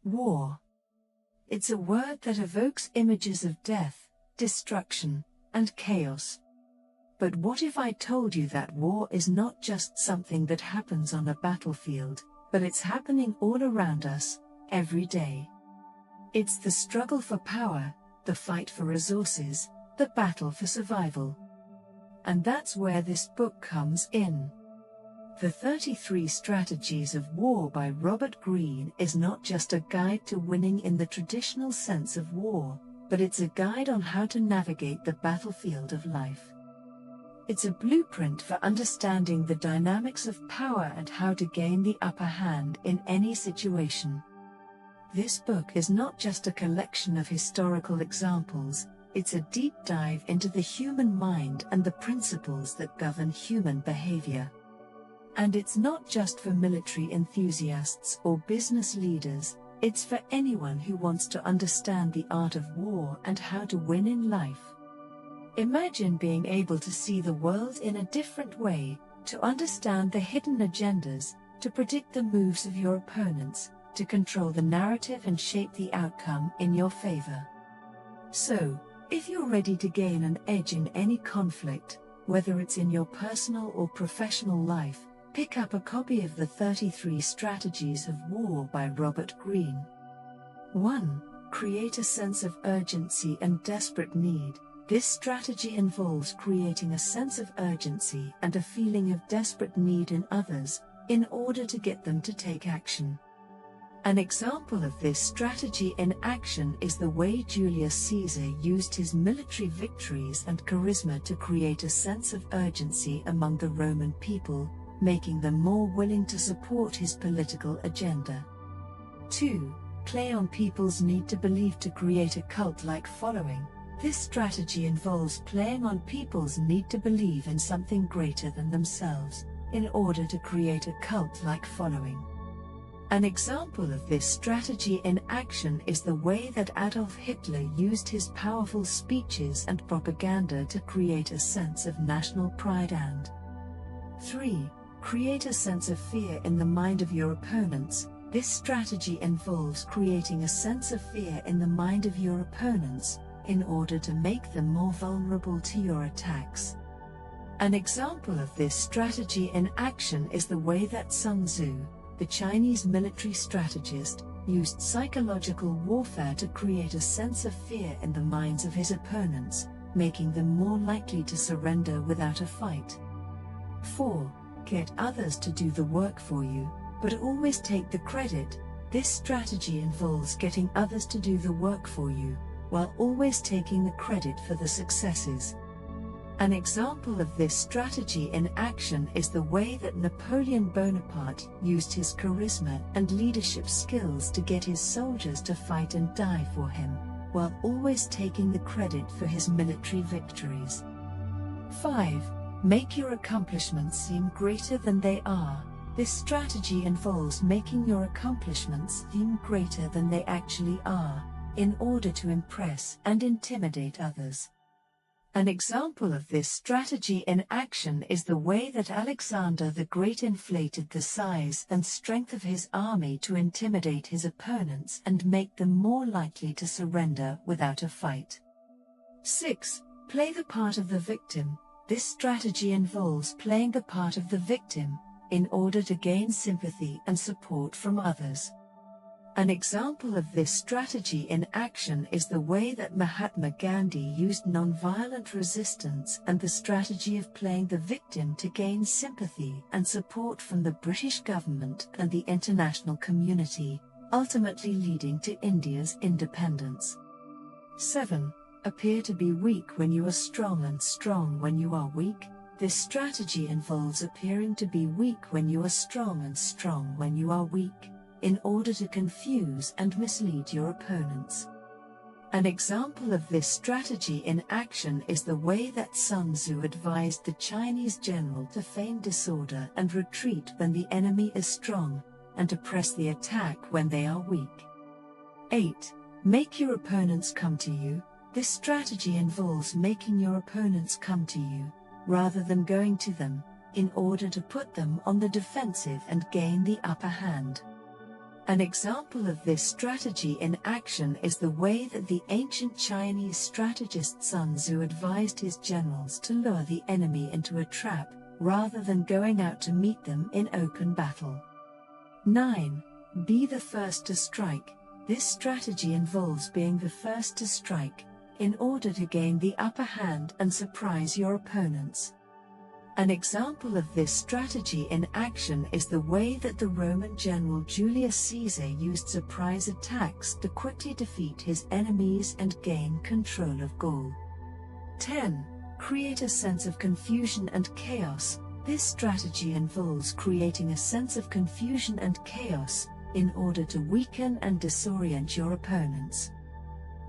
War. It's a word that evokes images of death, destruction, and chaos. But what if I told you that war is not just something that happens on a battlefield, but it's happening all around us, every day? It's the struggle for power, the fight for resources, the battle for survival. And that's where this book comes in. The 33 Strategies of War by Robert Greene is not just a guide to winning in the traditional sense of war, but it's a guide on how to navigate the battlefield of life. It's a blueprint for understanding the dynamics of power and how to gain the upper hand in any situation. This book is not just a collection of historical examples, it's a deep dive into the human mind and the principles that govern human behavior. And it's not just for military enthusiasts or business leaders, it's for anyone who wants to understand the art of war and how to win in life. Imagine being able to see the world in a different way, to understand the hidden agendas, to predict the moves of your opponents, to control the narrative and shape the outcome in your favor. So, if you're ready to gain an edge in any conflict, whether it's in your personal or professional life, pick up a copy of the 33 Strategies of War by Robert Greene. 1. Create a sense of urgency and desperate need. This strategy involves creating a sense of urgency and a feeling of desperate need in others, in order to get them to take action. An example of this strategy in action is the way Julius Caesar used his military victories and charisma to create a sense of urgency among the Roman people, making them more willing to support his political agenda. 2. Play on people's need to believe to create a cult-like following. This strategy involves playing on people's need to believe in something greater than themselves, in order to create a cult-like following. An example of this strategy in action is the way that Adolf Hitler used his powerful speeches and propaganda to create a sense of national pride and 3. Create a sense of fear in the mind of your opponents. This strategy involves creating a sense of fear in the mind of your opponents, in order to make them more vulnerable to your attacks. An example of this strategy in action is the way that Sun Tzu, the Chinese military strategist, used psychological warfare to create a sense of fear in the minds of his opponents, making them more likely to surrender without a fight. 4. Get others to do the work for you, but always take the credit. This strategy involves getting others to do the work for you, while always taking the credit for the successes. An example of this strategy in action is the way that Napoleon Bonaparte used his charisma and leadership skills to get his soldiers to fight and die for him, while always taking the credit for his military victories. 5. Make your accomplishments seem greater than they are. This strategy involves making your accomplishments seem greater than they actually are, in order to impress and intimidate others. An example of this strategy in action is the way that Alexander the Great inflated the size and strength of his army to intimidate his opponents and make them more likely to surrender without a fight. 6. Play the part of the victim. This strategy involves playing the part of the victim, in order to gain sympathy and support from others. An example of this strategy in action is the way that Mahatma Gandhi used nonviolent resistance and the strategy of playing the victim to gain sympathy and support from the British government and the international community, ultimately leading to India's independence. 7. Appear to be weak when you are strong and strong when you are weak. This strategy involves appearing to be weak when you are strong and strong when you are weak, in order to confuse and mislead your opponents. An example of this strategy in action is the way that Sun Tzu advised the Chinese general to feign disorder and retreat when the enemy is strong, and to press the attack when they are weak. 8. Make your opponents come to you. This strategy involves making your opponents come to you, rather than going to them, in order to put them on the defensive and gain the upper hand. An example of this strategy in action is the way that the ancient Chinese strategist Sun Tzu advised his generals to lure the enemy into a trap, rather than going out to meet them in open battle. 9. Be the first to strike. This strategy involves being the first to strike, in order to gain the upper hand and surprise your opponents. An example of this strategy in action is the way that the Roman general Julius Caesar used surprise attacks to quickly defeat his enemies and gain control of Gaul. 10. Create a sense of confusion and chaos. This strategy involves creating a sense of confusion and chaos, in order to weaken and disorient your opponents.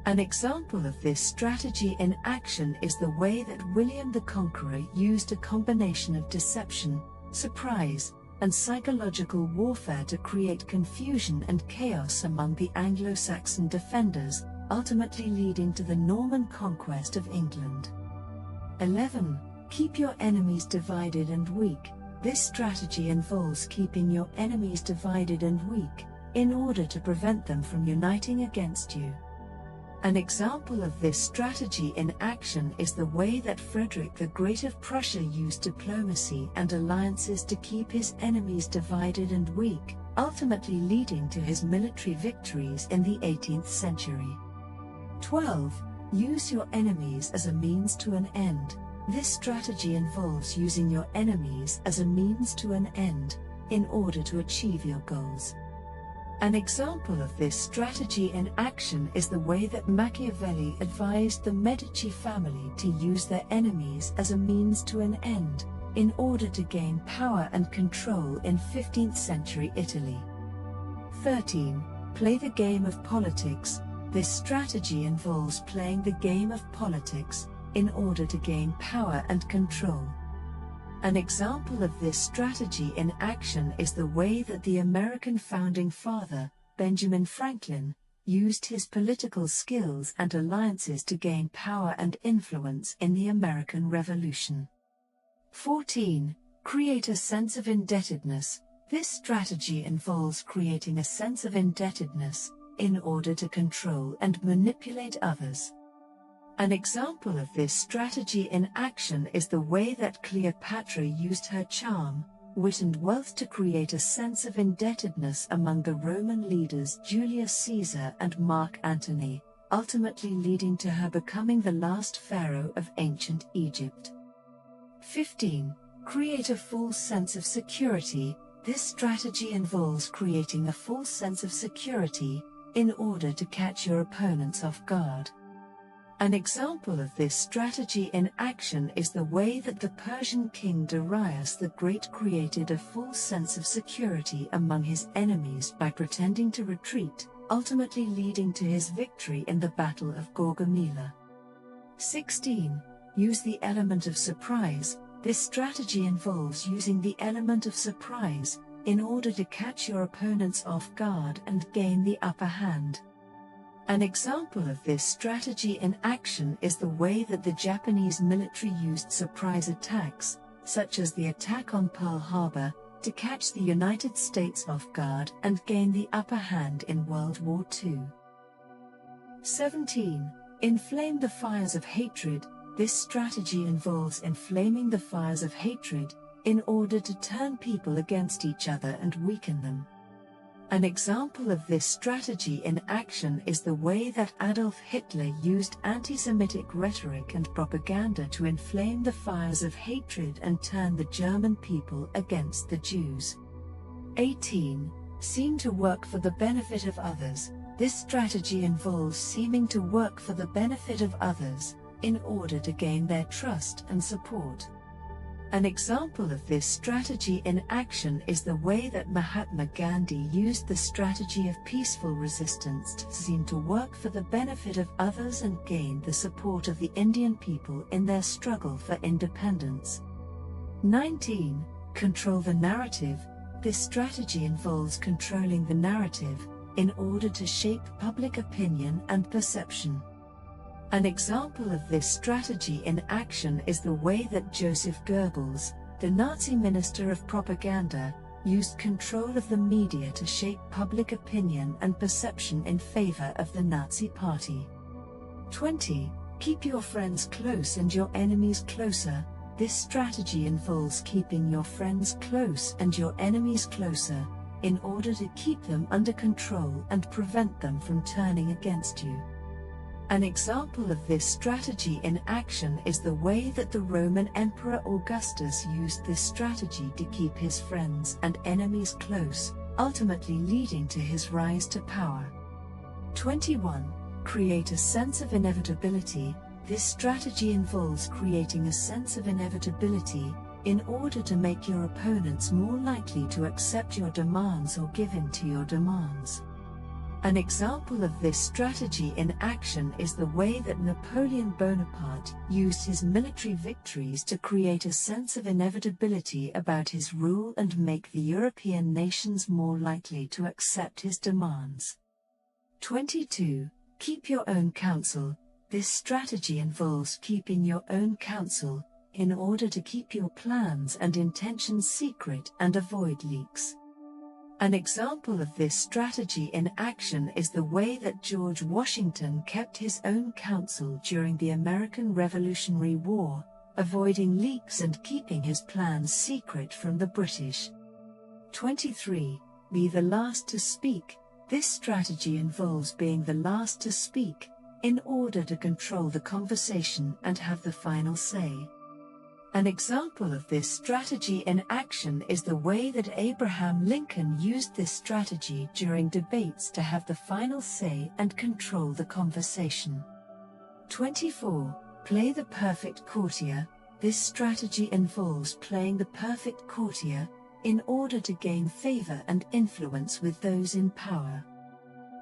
An example of this strategy in action is the way that William the Conqueror used a combination of deception, surprise, and psychological warfare to create confusion and chaos among the Anglo-Saxon defenders, ultimately leading to the Norman conquest of England. 11. Keep your enemies divided and weak. This strategy involves keeping your enemies divided and weak, in order to prevent them from uniting against you. An example of this strategy in action is the way that Frederick the Great of Prussia used diplomacy and alliances to keep his enemies divided and weak, ultimately leading to his military victories in the 18th century. 12. Use your enemies as a means to an end. This strategy involves using your enemies as a means to an end, in order to achieve your goals. An example of this strategy in action is the way that Machiavelli advised the Medici family to use their enemies as a means to an end, in order to gain power and control in 15th century Italy. 13. Play the game of politics. This strategy involves playing the game of politics, in order to gain power and control. An example of this strategy in action is the way that the American founding father, Benjamin Franklin, used his political skills and alliances to gain power and influence in the American Revolution. 14. Create a sense of indebtedness. This strategy involves creating a sense of indebtedness, in order to control and manipulate others. An example of this strategy in action is the way that Cleopatra used her charm, wit and wealth to create a sense of indebtedness among the Roman leaders Julius Caesar and Mark Antony, ultimately leading to her becoming the last pharaoh of ancient Egypt. 15. Create a false sense of security. This strategy involves creating a false sense of security, in order to catch your opponents off guard. An example of this strategy in action is the way that the Persian king Darius the Great created a false sense of security among his enemies by pretending to retreat, ultimately leading to his victory in the Battle of Gaugamela. 16. Use the element of surprise. This strategy involves using the element of surprise, in order to catch your opponents off guard and gain the upper hand. An example of this strategy in action is the way that the Japanese military used surprise attacks, such as the attack on Pearl Harbor, to catch the United States off guard and gain the upper hand in World War II. 17. Inflame the fires of hatred. This strategy involves inflaming the fires of hatred, in order to turn people against each other and weaken them. An example of this strategy in action is the way that Adolf Hitler used anti-Semitic rhetoric and propaganda to inflame the fires of hatred and turn the German people against the Jews. 18. Seem to work for the benefit of others. This strategy involves seeming to work for the benefit of others, in order to gain their trust and support. An example of this strategy in action is the way that Mahatma Gandhi used the strategy of peaceful resistance to seem to work for the benefit of others and gain the support of the Indian people in their struggle for independence. 19. Control the narrative. This strategy involves controlling the narrative, in order to shape public opinion and perception. An example of this strategy in action is the way that Joseph Goebbels, the Nazi minister of propaganda, used control of the media to shape public opinion and perception in favor of the Nazi Party. 20. Keep your friends close and your enemies closer. This strategy involves keeping your friends close and your enemies closer, in order to keep them under control and prevent them from turning against you. An example of this strategy in action is the way that the Roman Emperor Augustus used this strategy to keep his friends and enemies close, ultimately leading to his rise to power. 21. Create a sense of inevitability. This strategy involves creating a sense of inevitability, in order to make your opponents more likely to accept your demands or give in to your demands. An example of this strategy in action is the way that Napoleon Bonaparte used his military victories to create a sense of inevitability about his rule and make the European nations more likely to accept his demands. 22. Keep your own counsel. This strategy involves keeping your own counsel, in order to keep your plans and intentions secret and avoid leaks. An example of this strategy in action is the way that George Washington kept his own counsel during the American Revolutionary War, avoiding leaks and keeping his plans secret from the British. 23. Be the last to speak. This strategy involves being the last to speak, in order to control the conversation and have the final say. An example of this strategy in action is the way that Abraham Lincoln used this strategy during debates to have the final say and control the conversation. 24. Play the perfect courtier. This strategy involves playing the perfect courtier, in order to gain favor and influence with those in power.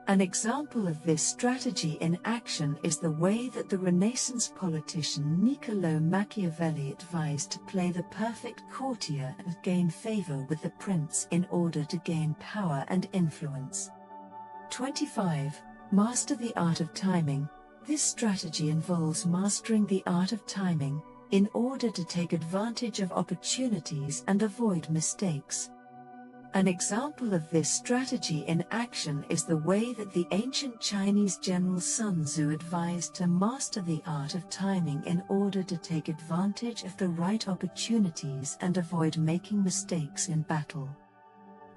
An example of this strategy in action is the way that the Renaissance politician Niccolò Machiavelli advised to play the perfect courtier and gain favor with the prince in order to gain power and influence. 25. Master the art of timing. This strategy involves mastering the art of timing, in order to take advantage of opportunities and avoid mistakes. An example of this strategy in action is the way that the ancient Chinese general Sun Tzu advised to master the art of timing in order to take advantage of the right opportunities and avoid making mistakes in battle.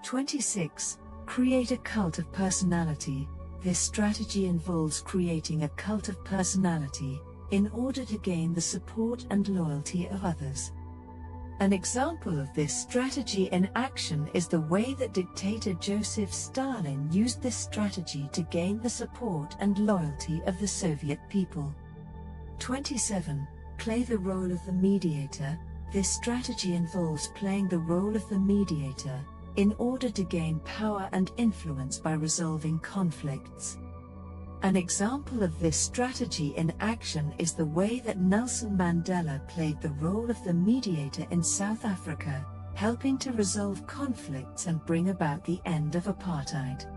26. Create a cult of personality. This strategy involves creating a cult of personality, in order to gain the support and loyalty of others. An example of this strategy in action is the way that dictator Joseph Stalin used this strategy to gain the support and loyalty of the Soviet people. 27. Play the role of the mediator. This strategy involves playing the role of the mediator, in order to gain power and influence by resolving conflicts. An example of this strategy in action is the way that Nelson Mandela played the role of the mediator in South Africa, helping to resolve conflicts and bring about the end of apartheid.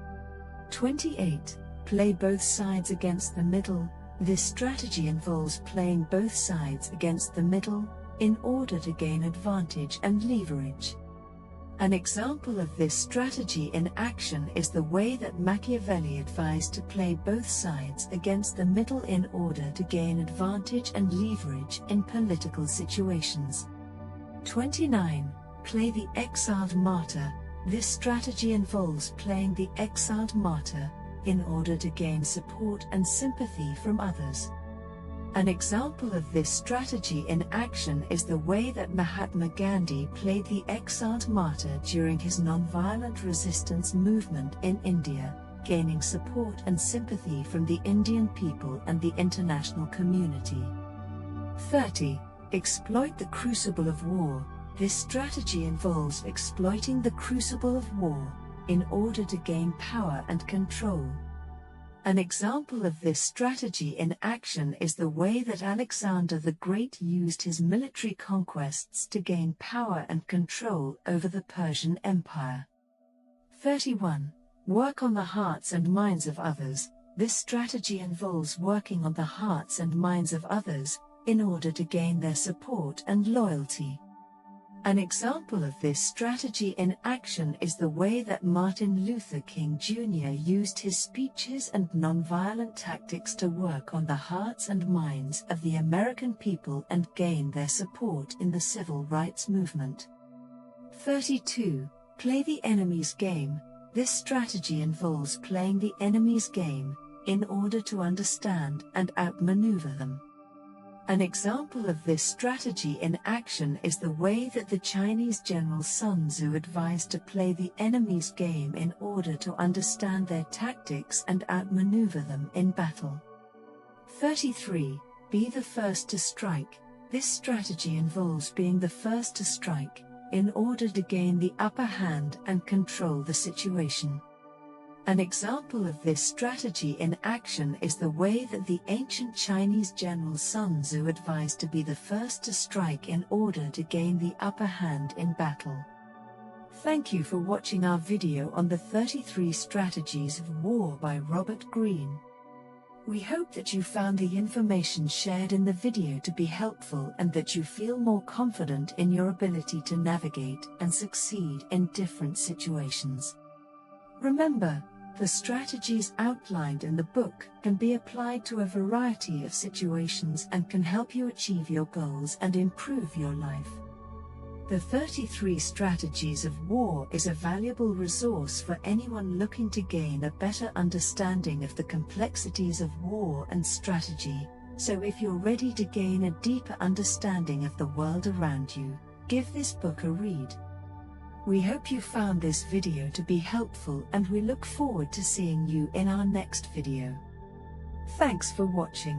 28. Play both sides against the middle. This strategy involves playing both sides against the middle, in order to gain advantage and leverage. An example of this strategy in action is the way that Machiavelli advised to play both sides against the middle in order to gain advantage and leverage in political situations. 29. Play the exiled martyr. This strategy involves playing the exiled martyr, in order to gain support and sympathy from others. An example of this strategy in action is the way that Mahatma Gandhi played the exiled martyr during his non-violent resistance movement in India, gaining support and sympathy from the Indian people and the international community. 30. Exploit the crucible of war. This strategy involves exploiting the crucible of war, in order to gain power and control. An example of this strategy in action is the way that Alexander the Great used his military conquests to gain power and control over the Persian Empire. 31. Work on the hearts and minds of others. This strategy involves working on the hearts and minds of others, in order to gain their support and loyalty. An example of this strategy in action is the way that Martin Luther King Jr. used his speeches and nonviolent tactics to work on the hearts and minds of the American people and gain their support in the civil rights movement. 32. Play the enemy's game. This strategy involves playing the enemy's game in order to understand and outmaneuver them. An example of this strategy in action is the way that the Chinese general Sun Tzu advised to play the enemy's game in order to understand their tactics and outmaneuver them in battle. 33. Be the first to strike. This strategy involves being the first to strike in order to gain the upper hand and control the situation. An example of this strategy in action is the way that the ancient Chinese general Sun Tzu advised to be the first to strike in order to gain the upper hand in battle. Thank you for watching our video on the 33 Strategies of War by Robert Greene. We hope that you found the information shared in the video to be helpful and that you feel more confident in your ability to navigate and succeed in different situations. Remember, the strategies outlined in the book can be applied to a variety of situations and can help you achieve your goals and improve your life. The 33 Strategies of War is a valuable resource for anyone looking to gain a better understanding of the complexities of war and strategy, so if you're ready to gain a deeper understanding of the world around you, give this book a read. We hope you found this video to be helpful and we look forward to seeing you in our next video. Thanks for watching.